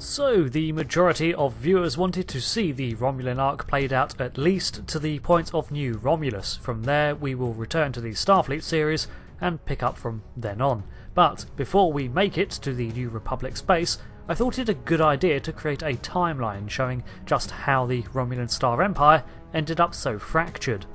So, the majority of viewers wanted to see the Romulan arc played out at least to the point of New Romulus. From there, we will return to the Starfleet series and pick up from then on. But before we make it to the New Republic space, I thought it a good idea to create a timeline showing just how the Romulan Star Empire ended up so fractured.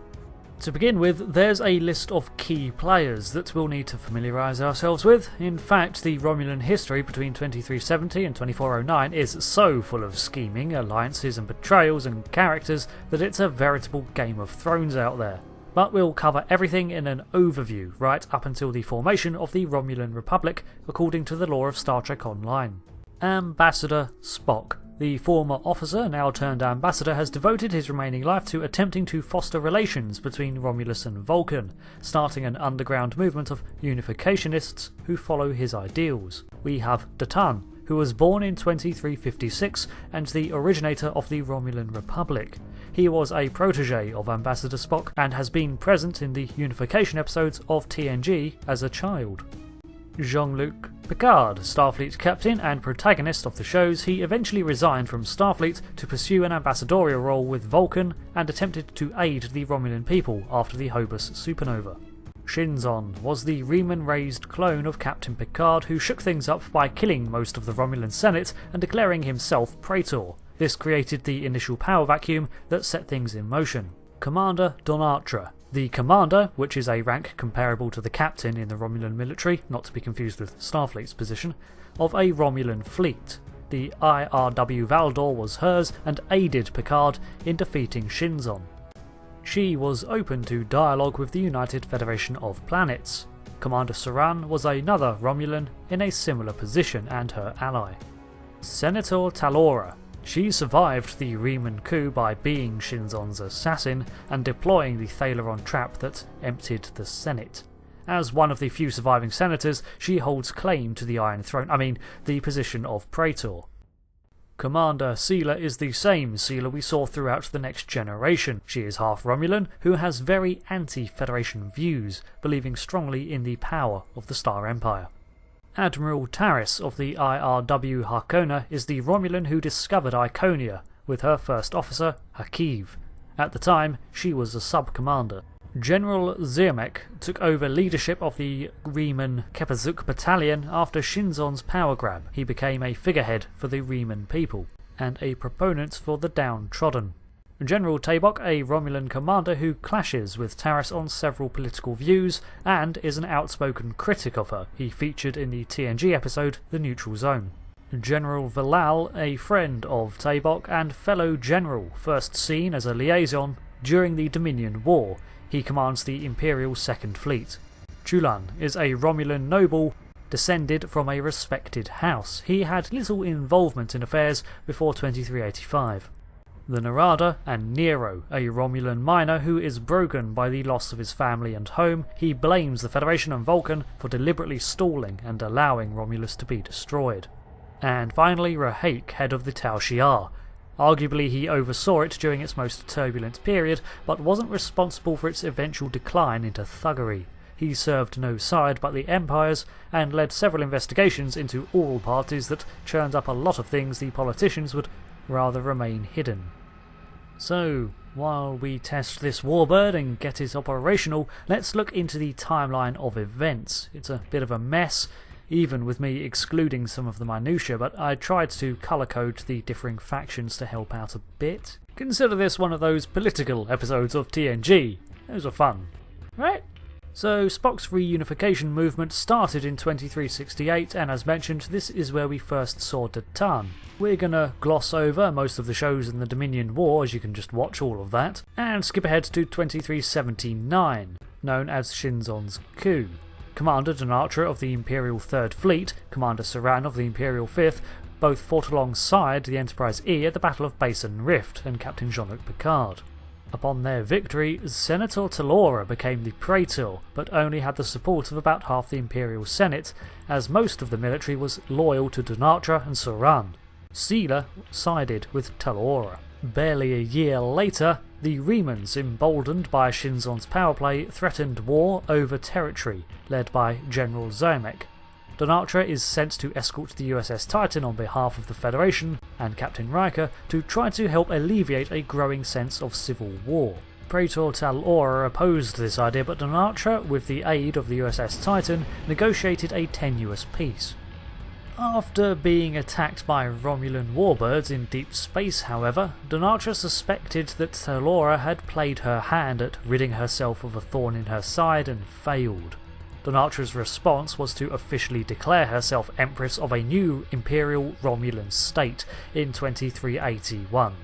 To begin with, there's a list of key players that we'll need to familiarise ourselves with. In fact, the Romulan history between 2370 and 2409 is so full of scheming, alliances and betrayals and characters that it's a veritable Game of Thrones out there. But we'll cover everything in an overview, right up until the formation of the Romulan Republic, according to the lore of Star Trek Online. Ambassador Spock. The former officer, now turned ambassador, has devoted his remaining life to attempting to foster relations between Romulus and Vulcan, starting an underground movement of unificationists who follow his ideals. We have Datan, who was born in 2356 and the originator of the Romulan Republic. He was a protege of Ambassador Spock and has been present in the unification episodes of TNG as a child. Jean-Luc Picard, Starfleet captain and protagonist of the shows, he eventually resigned from Starfleet to pursue an ambassadorial role with Vulcan and attempted to aid the Romulan people after the Hobus supernova. Shinzon was the Reman-raised clone of Captain Picard who shook things up by killing most of the Romulan Senate and declaring himself Praetor. This created the initial power vacuum that set things in motion. Commander Donatra. The Commander, which is a rank comparable to the Captain in the Romulan military, not to be confused with Starfleet's position, of a Romulan fleet. The IRW Valdor was hers and aided Picard in defeating Shinzon. She was open to dialogue with the United Federation of Planets. Commander Saran was another Romulan in a similar position and her ally. Senator Talora. She survived the Reman coup by being Shinzon's assassin and deploying the Thaleron trap that emptied the Senate. As one of the few surviving senators, she holds claim to the Iron Throne, the position of Praetor. Commander Sela is the same Sela we saw throughout the Next Generation. She is half Romulan, who has very anti-Federation views, believing strongly in the power of the Star Empire. Admiral Taris of the IRW Harkona is the Romulan who discovered Iconia, with her first officer, Hakiv. At the time, she was a sub-commander. General Zirmek took over leadership of the Reman Kepazuk battalion after Shinzon's power grab. He became a figurehead for the Reman people, and a proponent for the downtrodden. General Tabok, a Romulan commander who clashes with Taris on several political views and is an outspoken critic of her. He featured in the TNG episode The Neutral Zone. General Valal, a friend of Tabok and fellow general, first seen as a liaison during the Dominion War. He commands the Imperial Second Fleet. Chulan is a Romulan noble descended from a respected house. He had little involvement in affairs before 2385. The Narada and Nero, a Romulan miner who is broken by the loss of his family and home. He blames the Federation and Vulcan for deliberately stalling and allowing Romulus to be destroyed. And finally, Rahaik, head of the Tal Shiar. Arguably he oversaw it during its most turbulent period, but wasn't responsible for its eventual decline into thuggery. He served no side but the Empire's and led several investigations into all parties that churned up a lot of things the politicians would rather remain hidden. So, while we test this warbird and get it operational, let's look into the timeline of events. It's a bit of a mess, even with me excluding some of the minutiae, but I tried to colour code the differing factions to help out a bit. Consider this one of those political episodes of TNG. Those are fun, right? So Spock's reunification movement started in 2368, and as mentioned, this is where we first saw Datan. We're gonna gloss over most of the shows in the Dominion War, as you can just watch all of that, and skip ahead to 2379, known as Shinzon's coup. Commander Donatra of the Imperial Third Fleet, Commander Saran of the Imperial Fifth, both fought alongside the Enterprise E at the Battle of Basin Rift and Captain Jean-Luc Picard. Upon their victory, Senator Talora became the Praetor, but only had the support of about half the Imperial Senate, as most of the military was loyal to Donatra and Saran. Sela sided with Talora. Barely a year later, the Remans, emboldened by Shinzon's power play, threatened war over territory, led by General Zirmek. Donatra is sent to escort the USS Titan on behalf of the Federation and Captain Riker to try to help alleviate a growing sense of civil war. Praetor Talora opposed this idea, but Donatra, with the aid of the USS Titan, negotiated a tenuous peace. After being attacked by Romulan warbirds in deep space, however, Donatra suspected that Talora had played her hand at ridding herself of a thorn in her side and failed. Donatra's response was to officially declare herself Empress of a new Imperial Romulan state in 2381.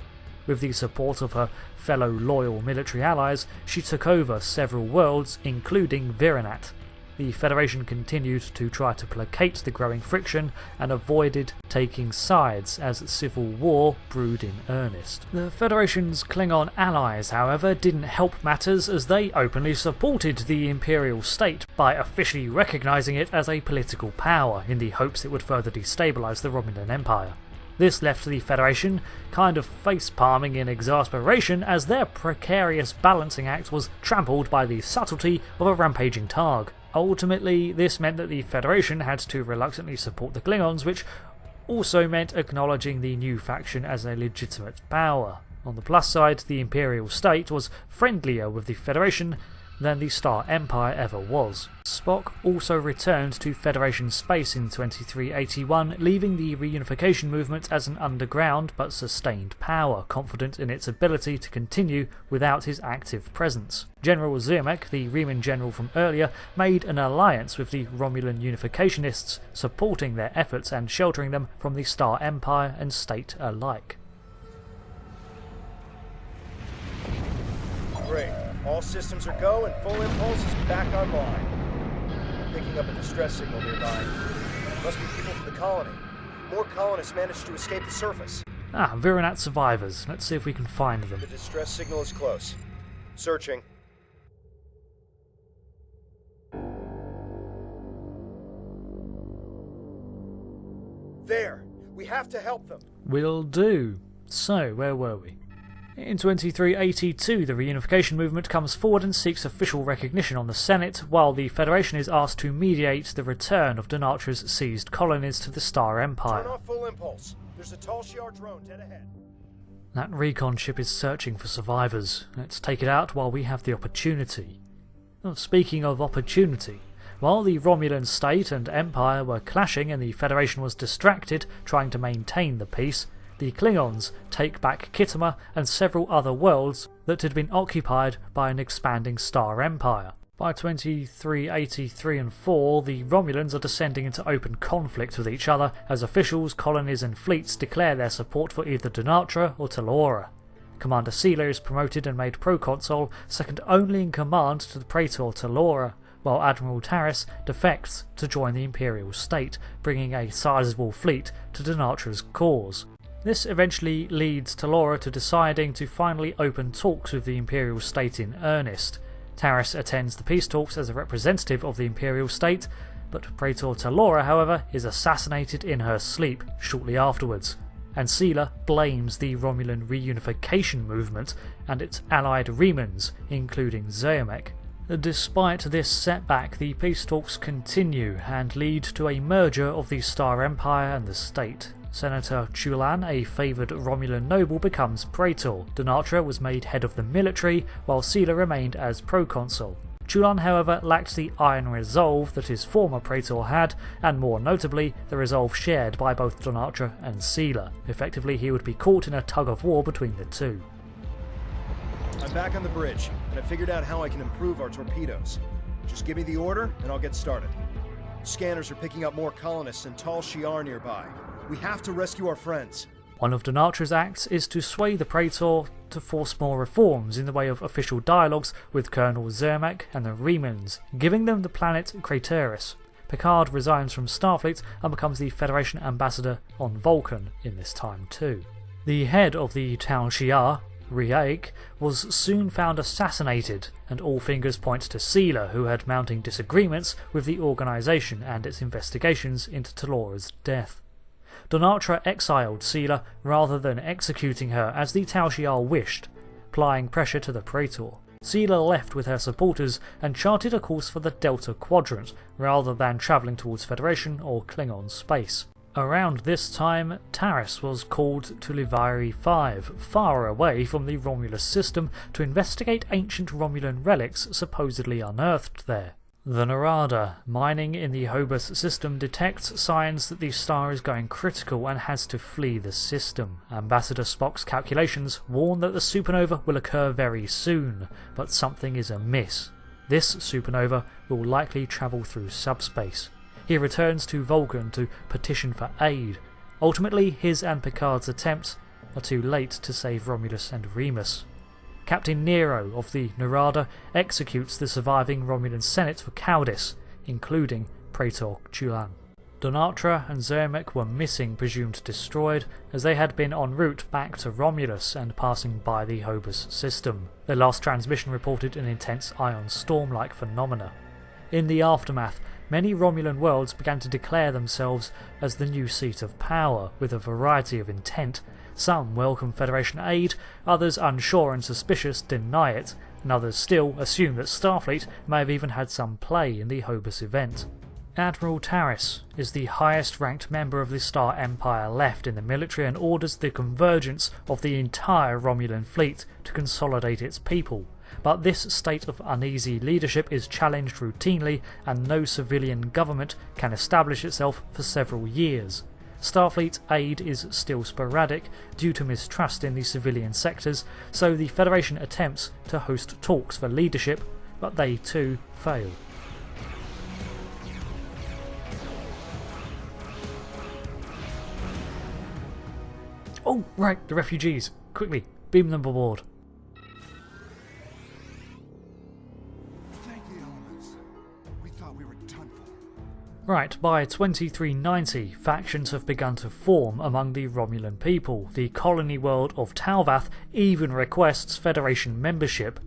With the support of her fellow loyal military allies, she took over several worlds, including Virinat. The Federation continued to try to placate the growing friction and avoided taking sides as civil war brewed in earnest. The Federation's Klingon allies, however, didn't help matters as they openly supported the Imperial state by officially recognising it as a political power in the hopes it would further destabilise the Romulan Empire. This left the Federation kind of face-palming in exasperation as their precarious balancing act was trampled by the subtlety of a rampaging Targ. Ultimately, this meant that the Federation had to reluctantly support the Klingons, which also meant acknowledging the new faction as a legitimate power. On the plus side, the Imperial state was friendlier with the Federation than the Star Empire ever was. Spock also returned to Federation space in 2381, leaving the reunification movement as an underground but sustained power, confident in its ability to continue without his active presence. General Zermek, the Riemann general from earlier, made an alliance with the Romulan unificationists, supporting their efforts and sheltering them from the Star Empire and state alike. Great. All systems are go and full impulse is back online. I'm picking up a distress signal nearby. Must be people from the colony. More colonists managed to escape the surface. Virinat survivors. Let's see if we can find them. The distress signal is close. Searching. There! We have to help them! Will do. So, where were we? In 2382, the reunification movement comes forward and seeks official recognition on the Senate, while the Federation is asked to mediate the return of Donatra's seized colonies to the Star Empire. Turn off full impulse. There's a Tal Shiar drone dead ahead. That recon ship is searching for survivors. Let's take it out while we have the opportunity. Well, speaking of opportunity, while the Romulan state and Empire were clashing and the Federation was distracted trying to maintain the peace, the Klingons take back Temer and several other worlds that had been occupied by an expanding Star Empire. By 2383 and 4, the Romulans are descending into open conflict with each other as officials, colonies and fleets declare their support for either Donatra or Talora. Commander Sela is promoted and made proconsul, second only in command to the Praetor Talora, while Admiral Taris defects to join the Imperial state, bringing a sizable fleet to Donatra's cause. This eventually leads Talora to deciding to finally open talks with the Imperial state in earnest. Taris attends the peace talks as a representative of the Imperial state, but Praetor Talora, however, is assassinated in her sleep shortly afterwards, and Sela blames the Romulan reunification movement and its allied Remans, including Zermek. Despite this setback, the peace talks continue and lead to a merger of the Star Empire and the state. Senator Chulan, a favoured Romulan noble, becomes Praetor. Donatra was made head of the military, while Sela remained as proconsul. Chulan, however, lacked the iron resolve that his former Praetor had, and more notably, the resolve shared by both Donatra and Sela. Effectively, he would be caught in a tug-of-war between the two. I'm back on the bridge, and I figured out how I can improve our torpedoes. Just give me the order, and I'll get started. Scanners are picking up more colonists in Tal Shiar nearby. We have to rescue our friends. One of Donatra's acts is to sway the Praetor to force more reforms in the way of official dialogues with Colonel Zermek and the Remans, giving them the planet Craterus. Picard resigns from Starfleet and becomes the Federation ambassador on Vulcan in this time too. The head of the Tal Shiar, Riek, was soon found assassinated, and all fingers point to Sela, who had mounting disagreements with the organisation and its investigations into Talora's death. Donatra exiled Sela rather than executing her as the Tal Shiar wished, applying pressure to the Praetor. Sela left with her supporters and charted a course for the Delta Quadrant, rather than travelling towards Federation or Klingon space. Around this time, Taris was called to Livari 5, far away from the Romulus system, to investigate ancient Romulan relics supposedly unearthed there. The Narada, mining in the Hobus system, detects signs that the star is going critical and has to flee the system. Ambassador Spock's calculations warn that the supernova will occur very soon, but something is amiss. This supernova will likely travel through subspace. He returns to Vulcan to petition for aid. Ultimately, his and Picard's attempts are too late to save Romulus and Remus. Captain Nero of the Narada executes the surviving Romulan Senate for cowardice, including Praetor Chulan. Donatra and Zermek were missing, presumed destroyed, as they had been en route back to Romulus and passing by the Hobus system. Their last transmission reported an intense ion storm-like phenomena. In the aftermath, many Romulan worlds began to declare themselves as the new seat of power, with a variety of intent. Some welcome Federation aid, others unsure and suspicious deny it, and others still assume that Starfleet may have even had some play in the Hobus event. Admiral Taris is the highest ranked member of the Star Empire left in the military and orders the convergence of the entire Romulan fleet to consolidate its people. But this state of uneasy leadership is challenged routinely, and no civilian government can establish itself for several years. Starfleet aid is still sporadic due to mistrust in the civilian sectors, so the Federation attempts to host talks for leadership, but they too fail. Oh, right, the refugees. Quickly, beam them aboard. Right, by 2390, factions have begun to form among the Romulan people. The colony world of Talvath even requests Federation membership.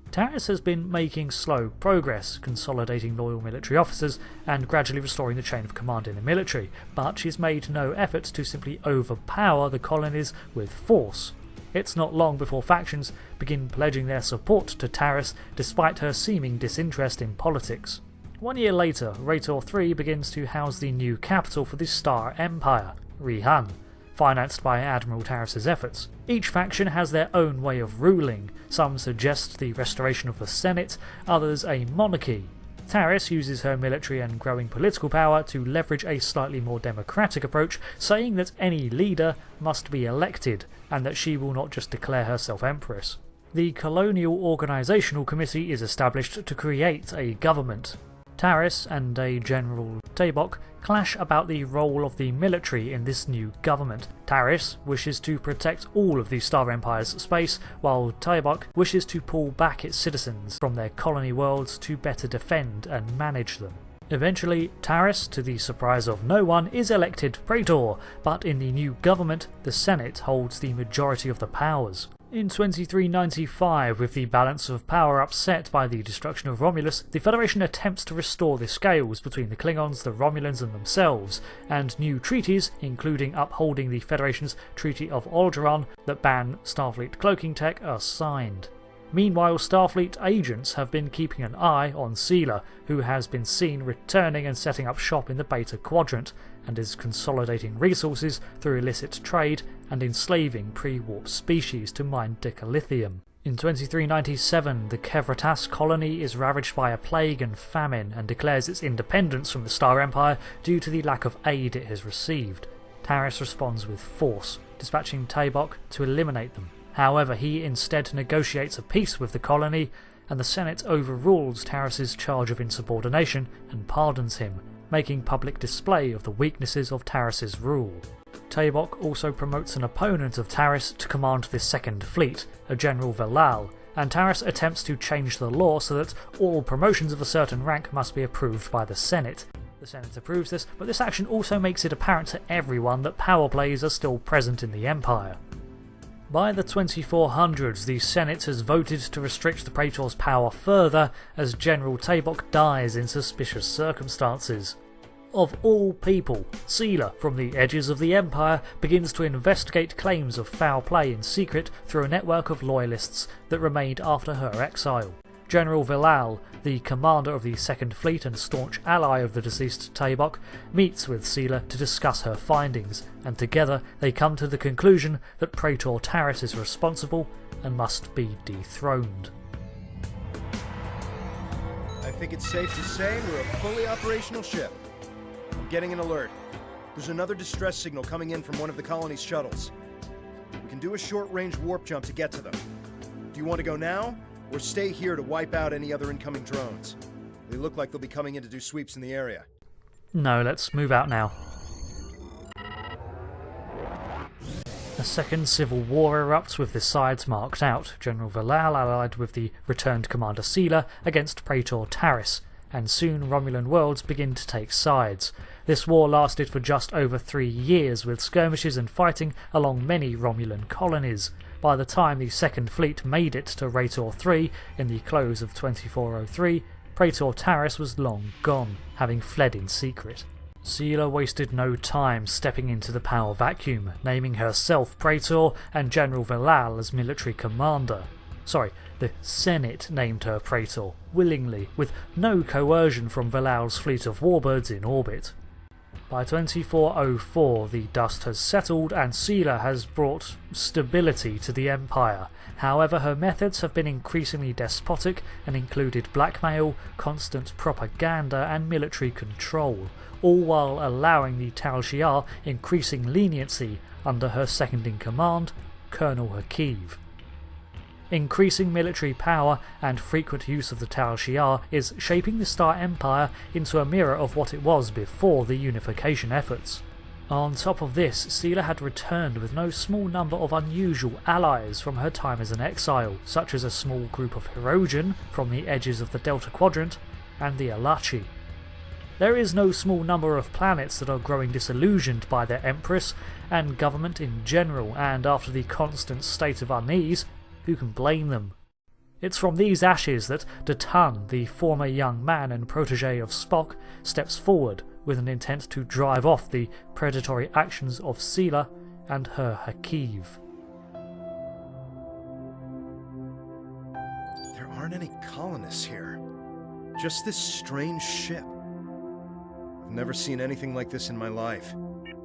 Taris has been making slow progress, consolidating loyal military officers and gradually restoring the chain of command in the military, but she's made no effort to simply overpower the colonies with force. It's not long before factions begin pledging their support to Taris, despite her seeming disinterest in politics. 1 year later, Praetor III begins to house the new capital for the Star Empire, Rihan, financed by Admiral Taris' efforts. Each faction has their own way of ruling. Some suggest the restoration of the Senate, others a monarchy. Taris uses her military and growing political power to leverage a slightly more democratic approach, saying that any leader must be elected, and that she will not just declare herself empress. The Colonial Organisational Committee is established to create a government. Taris and a General Tabok clash about the role of the military in this new government. Taris wishes to protect all of the Star Empire's space, while Tabok wishes to pull back its citizens from their colony worlds to better defend and manage them. Eventually, Taris, to the surprise of no one, is elected Praetor, but in the new government, the Senate holds the majority of the powers. In 2395, with the balance of power upset by the destruction of Romulus, the Federation attempts to restore the scales between the Klingons, the Romulans and themselves, and new treaties, including upholding the Federation's Treaty of Alderaan that ban Starfleet cloaking tech, are signed. Meanwhile, Starfleet agents have been keeping an eye on Sela, who has been seen returning and setting up shop in the Beta Quadrant, and is consolidating resources through illicit trade and enslaving pre-warp species to mine decalithium. In 2397, the Kevratas colony is ravaged by a plague and famine and declares its independence from the Star Empire due to the lack of aid it has received. Taris responds with force, dispatching Tabok to eliminate them. However, he instead negotiates a peace with the colony, and the Senate overrules Taris' charge of insubordination and pardons him, making public display of the weaknesses of Taris' rule. Tabok also promotes an opponent of Taris to command the Second Fleet, a General Velal, and Taris attempts to change the law so that all promotions of a certain rank must be approved by the Senate. The Senate approves this, but this action also makes it apparent to everyone that power plays are still present in the Empire. By the 2400s, the Senate has voted to restrict the Praetor's power further as General Tabok dies in suspicious circumstances. Of all people, Sela, from the edges of the Empire, begins to investigate claims of foul play in secret through a network of loyalists that remained after her exile. General Vilal, the commander of the Second Fleet and staunch ally of the deceased Tabok, meets with Sela to discuss her findings, and together they come to the conclusion that Praetor Taris is responsible and must be dethroned. I think it's safe to say we're a fully operational ship. I'm getting an alert. There's another distress signal coming in from one of the colony's shuttles. We can do a short-range warp jump to get to them. Do you want to go now, or stay here to wipe out any other incoming drones? They look like they'll be coming in to do sweeps in the area. No, let's move out now. A second civil war erupts with the sides marked out, General Vilal allied with the returned Commander Sela against Praetor Taris, and soon Romulan worlds begin to take sides. This war lasted for just over 3 years, with skirmishes and fighting along many Romulan colonies. By the time the Second Fleet made it to Praetor 3 in the close of 2403, Praetor Taris was long gone, having fled in secret. Sela wasted no time stepping into the power vacuum, naming herself Praetor and General Vilal as military commander. Sorry, the Senate named her Praetor, willingly, with no coercion from Vilal's fleet of warbirds in orbit. By 2404 the dust has settled and Sela has brought stability to the Empire. However, her methods have been increasingly despotic and included blackmail, constant propaganda and military control, all while allowing the Tal Shiar increasing leniency under her second-in-command, Colonel Hakiv. Increasing military power and frequent use of the Tal Shiar is shaping the Star Empire into a mirror of what it was before the unification efforts. On top of this, Sela had returned with no small number of unusual allies from her time as an exile, such as a small group of Hirogen from the edges of the Delta Quadrant and the Alachi. There is no small number of planets that are growing disillusioned by their Empress and government in general, and after the constant state of unease, who can blame them? It's from these ashes that Datan, the former young man and protege of Spock, steps forward with an intent to drive off the predatory actions of Sela and her Hakiv. There aren't any colonists here. Just this strange ship. I've never seen anything like this in my life.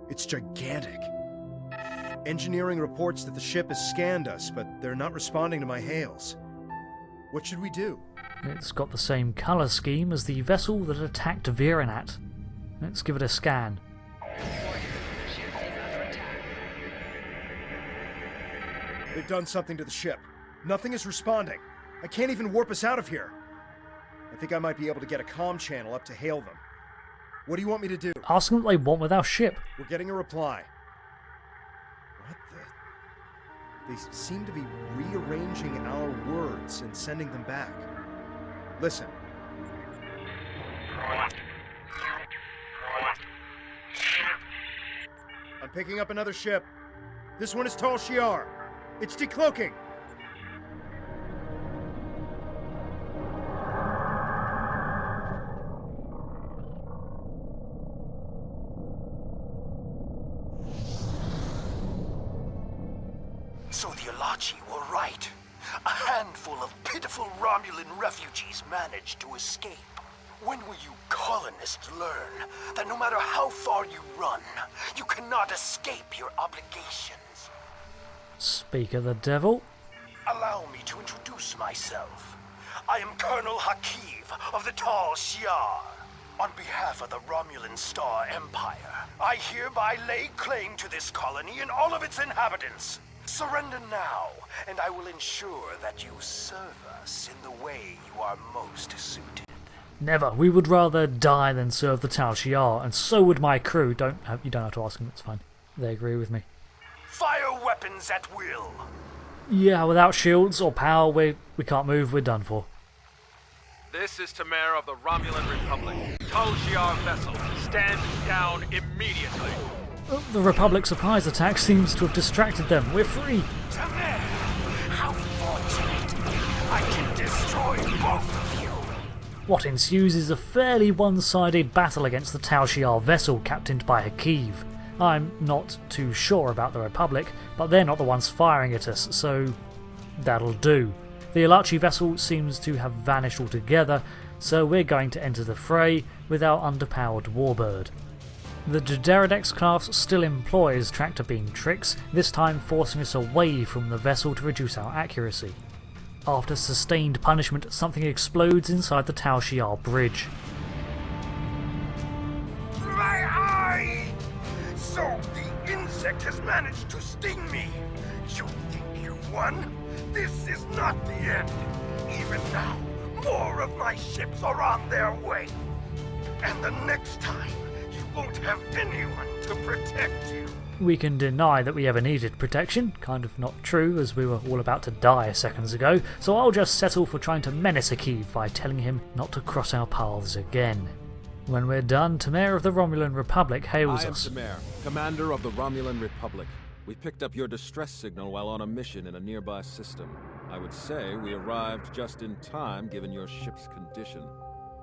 It's gigantic. Engineering reports that the ship has scanned us, but they're not responding to my hails. What should we do? It's got the same colour scheme as the vessel that attacked Virenat. Let's give it a scan. They've done something to the ship. Nothing is responding. I can't even warp us out of here. I think I might be able to get a comm channel up to hail them. What do you want me to do? Ask them what they want with our ship. We're getting a reply. What the? They seem to be rearranging our words and sending them back. Listen. I'm picking up another ship. This one is Tal Shiar. It's decloaking. So the Alachi were right. A handful of pitiful Romulan refugees managed to escape. When will you colonists learn that no matter how far you run, you cannot escape your obligations? Speak of the devil. Allow me to introduce myself. I am Colonel Hakiv of the Tal Shiar. On behalf of the Romulan Star Empire, I hereby lay claim to this colony and all of its inhabitants. Surrender now, and I will ensure that you serve us in the way you are most suited. Never. We would rather die than serve the Tal Shiar, and so would my crew. You don't have to ask them, it's fine. They agree with me. Fire weapons at will! Yeah, without shields or power, we can't move, we're done for. This is Temer of the Romulan Republic. Tal Shiar vessel, stand down immediately. The Republic surprise attack seems to have distracted them. We're free! Temer! How fortunate! I can destroy both of you! What ensues is a fairly one-sided battle against the Tal Shiar vessel captained by Hakiv. I'm not too sure about the Republic, but they're not the ones firing at us, so that'll do. The Alachi vessel seems to have vanished altogether, so we're going to enter the fray with our underpowered warbird. The Juderidex class still employs tractor beam tricks, this time forcing us away from the vessel to reduce our accuracy. After sustained punishment, something explodes inside the Tal Shiar bridge. My eye! So the insect has managed to sting me. You think you won? This is not the end. Even now, more of my ships are on their way. And the next time, you won't have anyone to protect you. We can deny that we ever needed protection, kind of not true as we were all about to die seconds ago, so I'll just settle for trying to menace Hakiv by telling him not to cross our paths again. When we're done, Temer of the Romulan Republic hails us. I am Temer, commander of the Romulan Republic. We picked up your distress signal while on a mission in a nearby system. I would say we arrived just in time given your ship's condition.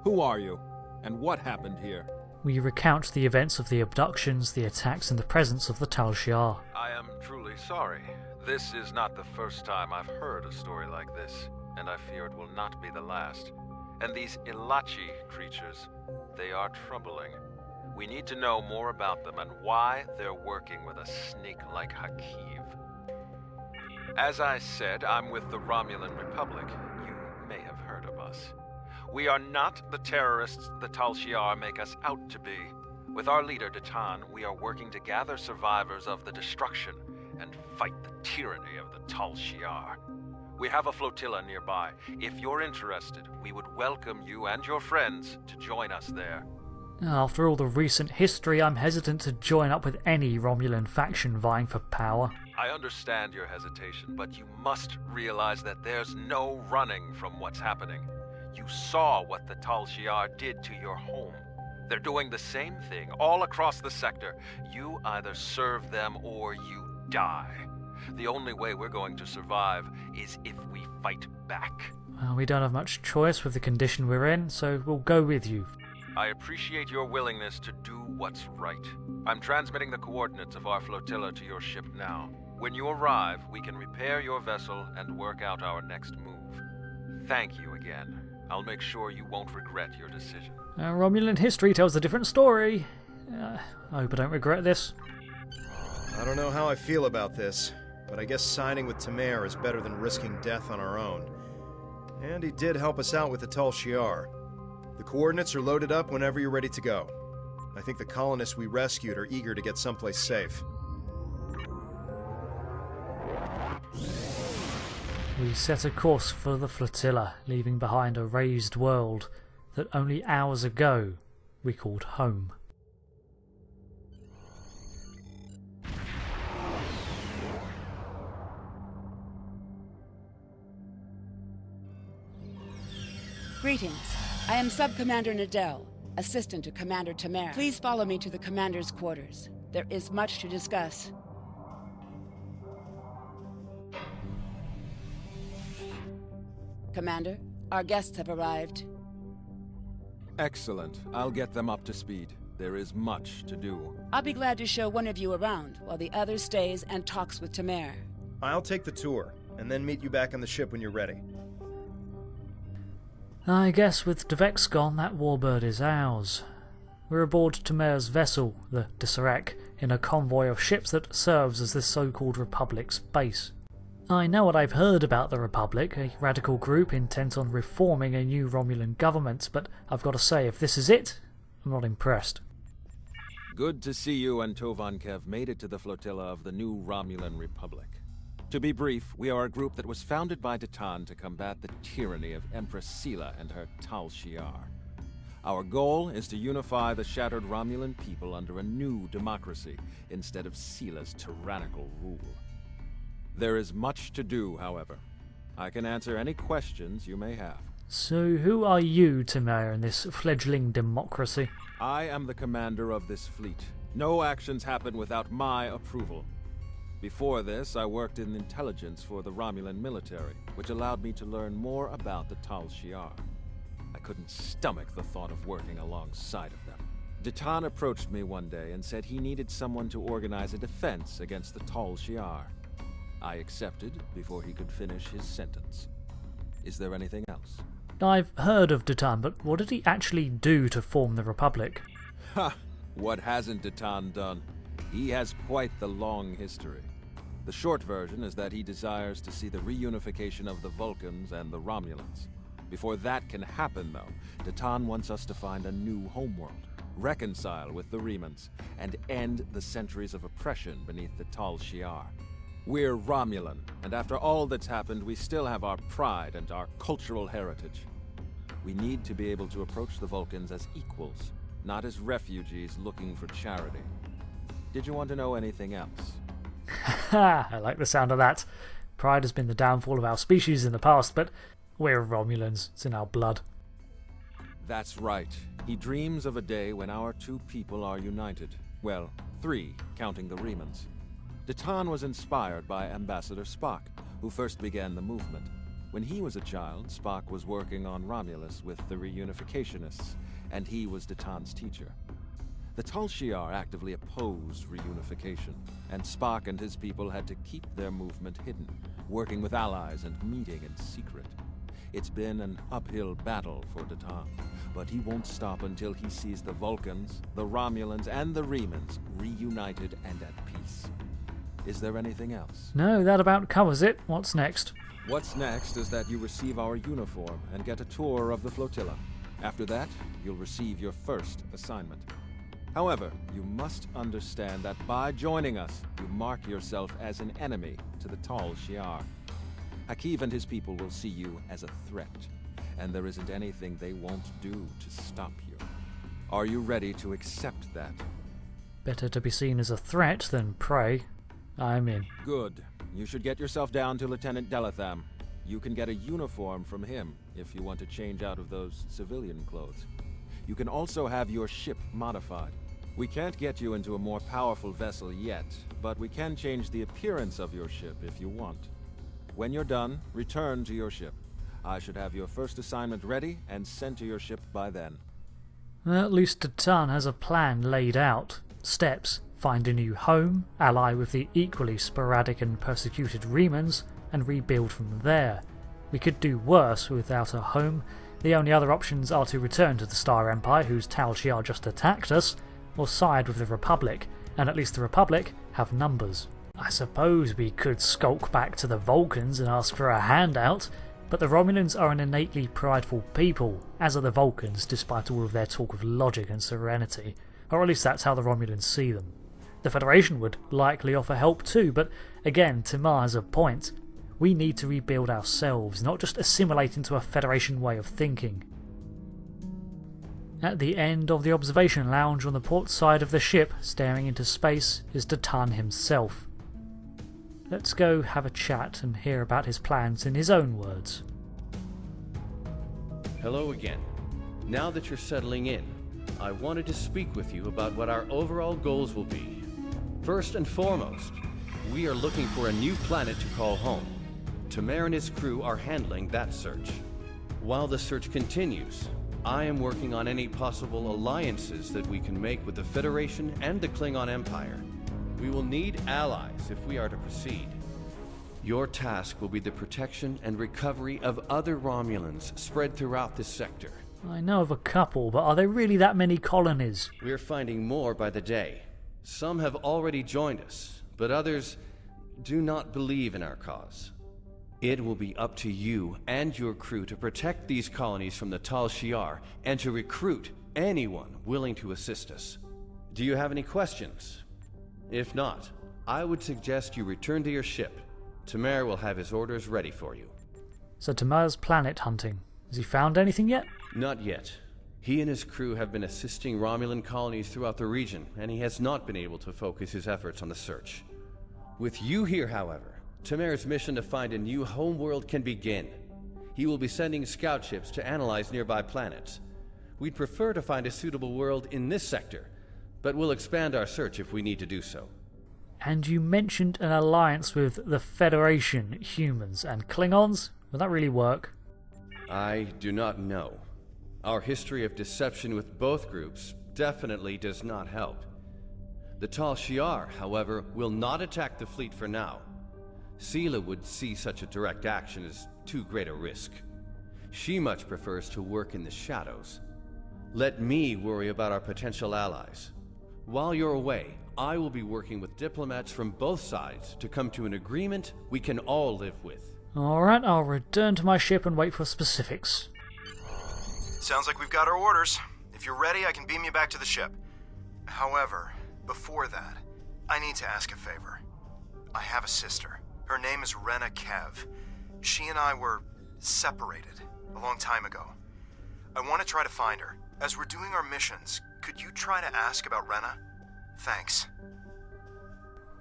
Who are you? And what happened here? We recount the events of the abductions, the attacks, and the presence of the Tal Shiar. I am truly sorry. This is not the first time I've heard a story like this, and I fear it will not be the last. And these Ilachi creatures, they are troubling. We need to know more about them and why they're working with a snake like Hakiv. As I said, I'm with the Romulan Republic. You may have heard of us. We are not the terrorists the Tal Shiar make us out to be. With our leader, Datan, we are working to gather survivors of the destruction and fight the tyranny of the Tal Shiar. We have a flotilla nearby. If you're interested, we would welcome you and your friends to join us there. After all the recent history, I'm hesitant to join up with any Romulan faction vying for power. I understand your hesitation, but you must realize that there's no running from what's happening. You saw what the Tal Shiar did to your home. They're doing the same thing all across the sector. You either serve them or you die. The only way we're going to survive is if we fight back. Well, we don't have much choice with the condition we're in, so we'll go with you. I appreciate your willingness to do what's right. I'm transmitting the coordinates of our flotilla to your ship now. When you arrive, we can repair your vessel and work out our next move. Thank you again. I'll make sure you won't regret your decision. Romulan history tells a different story. I hope I don't regret this. I don't know how I feel about this, but I guess signing with Temer is better than risking death on our own. And he did help us out with the Tal Shiar. The coordinates are loaded up whenever you're ready to go. I think the colonists we rescued are eager to get someplace safe. We set a course for the flotilla, leaving behind a raised world that only hours ago we called home. Greetings. I am Sub-Commander Nadell, assistant to Commander Temer. Please follow me to the Commander's quarters. There is much to discuss. Commander, our guests have arrived. Excellent. I'll get them up to speed. There is much to do. I'll be glad to show one of you around, while the other stays and talks with Temer. I'll take the tour, and then meet you back on the ship when you're ready. I guess with Devex gone, that warbird is ours. We're aboard Temer's vessel, the Disarek, in a convoy of ships that serves as this so-called Republic's base. I know what I've heard about the Republic, a radical group intent on reforming a new Romulan government, but I've got to say, if this is it, I'm not impressed. Good to see you and Tovankev made it to the flotilla of the new Romulan Republic. To be brief, we are a group that was founded by Datan to combat the tyranny of Empress Sela and her Tal Shiar. Our goal is to unify the shattered Romulan people under a new democracy instead of Sela's tyrannical rule. There is much to do, however. I can answer any questions you may have. So who are you, Temer, in this fledgling democracy? I am the commander of this fleet. No actions happen without my approval. Before this, I worked in intelligence for the Romulan military, which allowed me to learn more about the Tal Shiar. I couldn't stomach the thought of working alongside of them. Detan approached me one day and said he needed someone to organize a defense against the Tal Shiar. I accepted before he could finish his sentence. Is there anything else? I've heard of Detan, but what did he actually do to form the Republic? Ha! What hasn't Detan done? He has quite the long history. The short version is that he desires to see the reunification of the Vulcans and the Romulans. Before that can happen, though, Detan wants us to find a new homeworld, reconcile with the Remans, and end the centuries of oppression beneath the Tal Shiar. We're Romulan, and after all that's happened, we still have our pride and our cultural heritage. We need to be able to approach the Vulcans as equals, not as refugees looking for charity. Did you want to know anything else? Ha! I like the sound of that. Pride has been the downfall of our species in the past, but we're Romulans. It's in our blood. That's right. He dreams of a day when our two people are united. Well, three, counting the Remans. Detan was inspired by Ambassador Spock, who first began the movement. When he was a child, Spock was working on Romulus with the reunificationists, and he was Detan's teacher. The Tal Shiar actively opposed reunification, and Spock and his people had to keep their movement hidden, working with allies and meeting in secret. It's been an uphill battle for Detan, but he won't stop until he sees the Vulcans, the Romulans, and the Remans reunited and at peace. Is there anything else? No, that about covers it. What's next? What's next is that you receive our uniform and get a tour of the flotilla. After that, you'll receive your first assignment. However, you must understand that by joining us, you mark yourself as an enemy to the Tal Shiar. Hakiv and his people will see you as a threat, and there isn't anything they won't do to stop you. Are you ready to accept that? Better to be seen as a threat than prey. I'm in. Good. You should get yourself down to Lieutenant Delatham. You can get a uniform from him if you want to change out of those civilian clothes. You can also have your ship modified. We can't get you into a more powerful vessel yet, but we can change the appearance of your ship if you want. When you're done, return to your ship. I should have your first assignment ready and sent to your ship by then. At least Detan has a plan laid out. Steps: find a new home, ally with the equally sporadic and persecuted Remans, and rebuild from there. We could do worse without a home. The only other options are to return to the Star Empire, whose Tal Shiar just attacked us, or side with the Republic, and at least the Republic have numbers. I suppose we could skulk back to the Vulcans and ask for a handout, but the Romulans are an innately prideful people, as are the Vulcans, despite all of their talk of logic and serenity, or at least that's how the Romulans see them. The Federation would likely offer help too, but again, Temer has a point. We need to rebuild ourselves, not just assimilate into a Federation way of thinking. At the end of the observation lounge on the port side of the ship, staring into space, is Detan himself. Let's go have a chat and hear about his plans in his own words. Hello again. Now that you're settling in, I wanted to speak with you about what our overall goals will be. First and foremost, we are looking for a new planet to call home. Temer and his crew are handling that search. While the search continues, I am working on any possible alliances that we can make with the Federation and the Klingon Empire. We will need allies if we are to proceed. Your task will be the protection and recovery of other Romulans spread throughout this sector. I know of a couple, but are there really that many colonies? We're finding more by the day. Some have already joined us, but others do not believe in our cause. It will be up to you and your crew to protect these colonies from the Tal Shiar and to recruit anyone willing to assist us. Do you have any questions? If not, I would suggest you return to your ship. Temer will have his orders ready for you. So Temer's planet hunting. Has he found anything yet? Not yet. He and his crew have been assisting Romulan colonies throughout the region, and he has not been able to focus his efforts on the search. With you here, however, Temer's mission to find a new homeworld can begin. He will be sending scout ships to analyze nearby planets. We'd prefer to find a suitable world in this sector, but we'll expand our search if we need to do so. And you mentioned an alliance with the Federation, humans, and Klingons? Would that really work? I do not know. Our history of deception with both groups definitely does not help. The Tal Shiar, however, will not attack the fleet for now. Sela would see such a direct action as too great a risk. She much prefers to work in the shadows. Let me worry about our potential allies. While you're away, I will be working with diplomats from both sides to come to an agreement we can all live with. Alright, I'll return to my ship and wait for specifics. Sounds like we've got our orders. If you're ready, I can beam you back to the ship. However, before that, I need to ask a favor. I have a sister. Her name is Rena Kev. She and I were separated a long time ago. I want to try to find her. As we're doing our missions, could you try to ask about Rena? Thanks.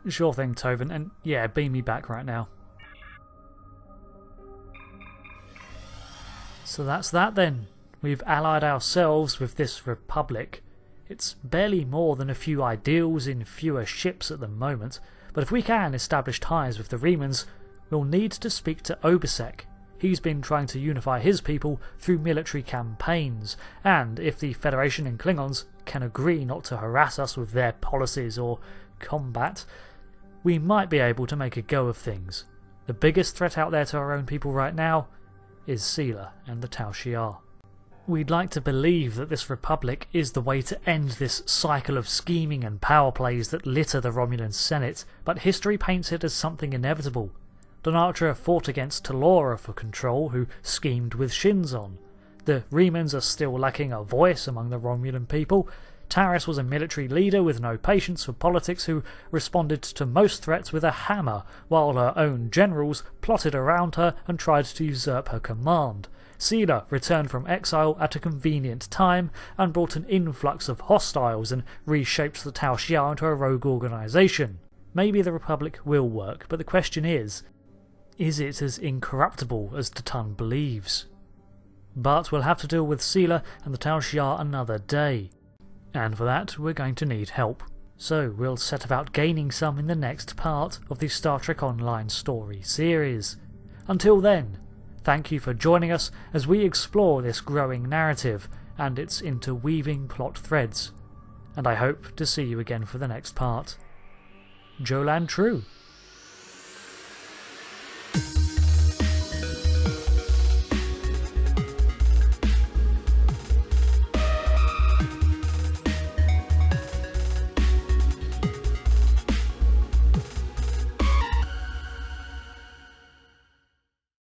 Sure thing, Tovin, and yeah, beam me back right now. So that's that then. We've allied ourselves with this Republic. It's barely more than a few ideals in fewer ships at the moment, but if we can establish ties with the Remans, we'll need to speak to Obisek. He's been trying to unify his people through military campaigns, and if the Federation and Klingons can agree not to harass us with their policies or combat, we might be able to make a go of things. The biggest threat out there to our own people right now is Sela and the Tal Shiar. We'd like to believe that this Republic is the way to end this cycle of scheming and power plays that litter the Romulan Senate, but history paints it as something inevitable. Donatra fought against Talora for control, who schemed with Shinzon. The Remans are still lacking a voice among the Romulan people. Taris was a military leader with no patience for politics who responded to most threats with a hammer, while her own generals plotted around her and tried to usurp her command. Sela returned from exile at a convenient time and brought an influx of hostiles and reshaped the Tal Shiar into a rogue organisation. Maybe the Republic will work, but the question is it as incorruptible as Tatan believes? But we'll have to deal with Sela and the Tal Shiar another day. And for that, we're going to need help. So we'll set about gaining some in the next part of the Star Trek Online story series. Until then, thank you for joining us as we explore this growing narrative and its interweaving plot threads. And I hope to see you again for the next part. Jolan True.